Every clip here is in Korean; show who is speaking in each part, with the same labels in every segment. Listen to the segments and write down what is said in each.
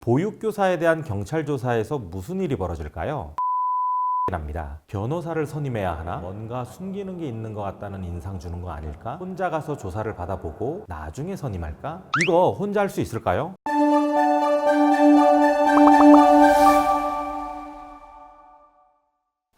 Speaker 1: 보육교사에 대한 경찰 조사에서 무슨 일이 벌어질까요? 합니다. 변호사를 선임해야 하나? 뭔가 숨기는 게 있는 것 같다는 인상 주는 거 아닐까? 혼자 가서 조사를 받아보고 나중에 선임할까? 이거 혼자 할 수 있을까요?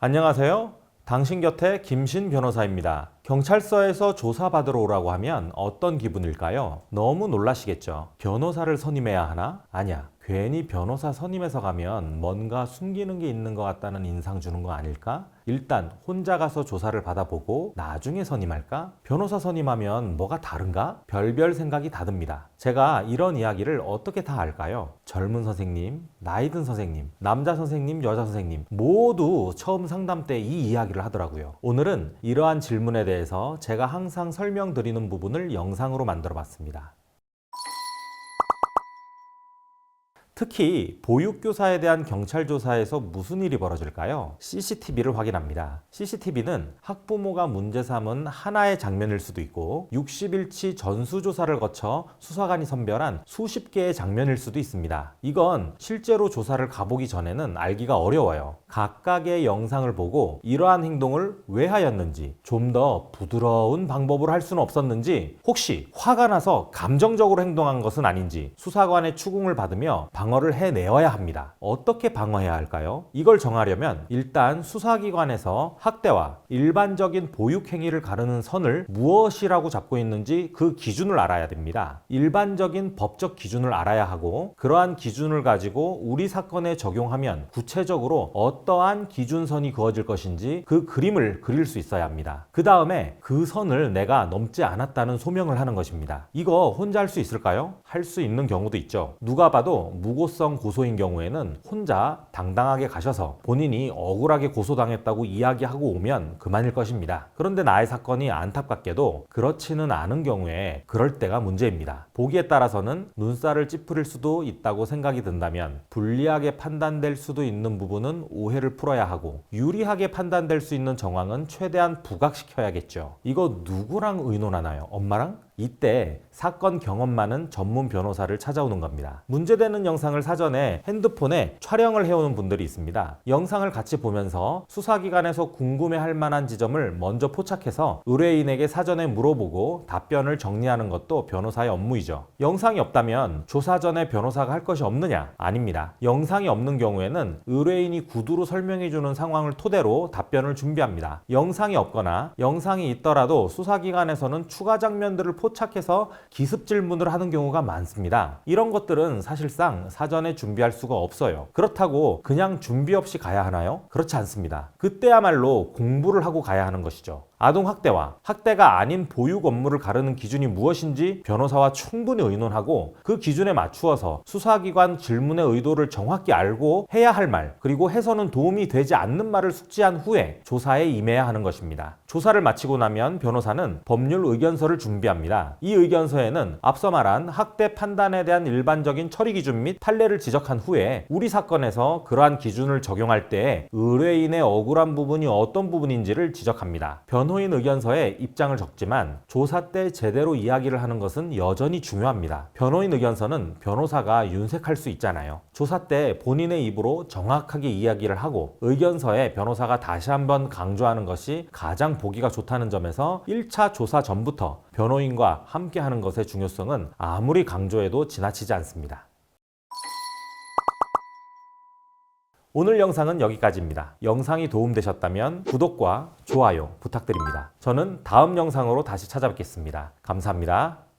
Speaker 1: 안녕하세요. 당신 곁에 김신 변호사입니다. 경찰서에서 조사받으러 오라고 하면 어떤 기분일까요? 너무 놀라시겠죠? 변호사를 선임해야 하나? 아니야. 괜히 변호사 선임해서 가면 뭔가 숨기는 게 있는 것 같다는 인상 주는 거 아닐까? 일단 혼자 가서 조사를 받아보고 나중에 선임할까? 변호사 선임하면 뭐가 다른가? 별별 생각이 다 듭니다. 제가 이런 이야기를 어떻게 다 알까요? 젊은 선생님, 나이 든 선생님, 남자 선생님, 여자 선생님 모두 처음 상담 때 이 이야기를 하더라고요. 오늘은 이러한 질문에 대해서 제가 항상 설명드리는 부분을 영상으로 만들어 봤습니다. 특히 보육교사에 대한 경찰 조사에서 무슨 일이 벌어질까요? CCTV를 확인합니다. CCTV는 학부모가 문제 삼은 하나의 장면일 수도 있고 60일치 전수조사를 거쳐 수사관이 선별한 수십 개의 장면일 수도 있습니다. 이건 실제로 조사를 가보기 전에는 알기가 어려워요. 각각의 영상을 보고 이러한 행동을 왜 하였는지, 좀 더 부드러운 방법으로 할 수는 없었는지, 혹시 화가 나서 감정적으로 행동한 것은 아닌지 수사관의 추궁을 받으며 방어를 해내어야 합니다. 어떻게 방어해야 할까요? 이걸 정하려면 일단 수사기관에서 학대와 일반적인 보육행위를 가르는 선을 무엇이라고 잡고 있는지 그 기준을 알아야 됩니다. 일반적인 법적 기준을 알아야 하고, 그러한 기준을 가지고 우리 사건에 적용하면 구체적으로 어떠한 기준선이 그어질 것인지 그 그림을 그릴 수 있어야 합니다. 그 다음에 그 선을 내가 넘지 않았다는 소명을 하는 것입니다. 이거 혼자 할 수 있을까요? 할 수 있는 경우도 있죠. 누가 봐도 무고성 고소인 경우에는 혼자 당당하게 가셔서 본인이 억울하게 고소당했다고 이야기하고 오면 그만일 것입니다. 그런데 나의 사건이 안타깝게도 그렇지는 않은 경우에 그럴 때가 문제입니다. 보기에 따라서는 눈살을 찌푸릴 수도 있다고 생각이 든다면 불리하게 판단될 수도 있는 부분은 오해를 풀어야 하고, 유리하게 판단될 수 있는 정황은 최대한 부각시켜야겠죠. 이거 누구랑 의논하나요? 엄마랑? 이때 사건 경험 많은 전문 변호사를 찾아오는 겁니다. 문제되는 영상을 사전에 핸드폰에 촬영을 해오는 분들이 있습니다. 영상을 같이 보면서 수사기관에서 궁금해할 만한 지점을 먼저 포착해서 의뢰인에게 사전에 물어보고 답변을 정리하는 것도 변호사의 업무이죠. 영상이 없다면 조사 전에 변호사가 할 것이 없느냐? 아닙니다. 영상이 없는 경우에는 의뢰인이 구두로 설명해주는 상황을 토대로 답변을 준비합니다. 영상이 없거나 영상이 있더라도 수사기관에서는 추가 장면들을 포착해서 기습 질문을 하는 경우가 많습니다. 이런 것들은 사실상 사전에 준비할 수가 없어요. 그렇다고 그냥 준비 없이 가야 하나요? 그렇지 않습니다. 그때야말로 공부를 하고 가야 하는 것이죠. 아동학대와 학대가 아닌 보육 업무를 가르는 기준이 무엇인지 변호사와 충분히 의논하고 그 기준에 맞추어서 수사기관 질문의 의도를 정확히 알고 해야 할 말, 그리고 해서는 도움이 되지 않는 말을 숙지한 후에 조사에 임해야 하는 것입니다. 조사를 마치고 나면 변호사는 법률 의견서를 준비합니다. 이 의견서에는 앞서 말한 학대 판단에 대한 일반적인 처리 기준 및 판례를 지적한 후에 우리 사건에서 그러한 기준을 적용할 때 의뢰인의 억울한 부분이 어떤 부분인지를 지적합니다. 변호인 의견서에 입장을 적지만 조사 때 제대로 이야기를 하는 것은 여전히 중요합니다. 변호인 의견서는 변호사가 윤색할 수 있잖아요. 조사 때 본인의 입으로 정확하게 이야기를 하고 의견서에 변호사가 다시 한번 강조하는 것이 가장 보기가 좋다는 점에서 1차 조사 전부터 변호인과 함께 하는 것의 중요성은 아무리 강조해도 지나치지 않습니다. 오늘 영상은 여기까지입니다. 영상이 도움되셨다면 구독과 좋아요 부탁드립니다. 저는 다음 영상으로 다시 찾아뵙겠습니다. 감사합니다.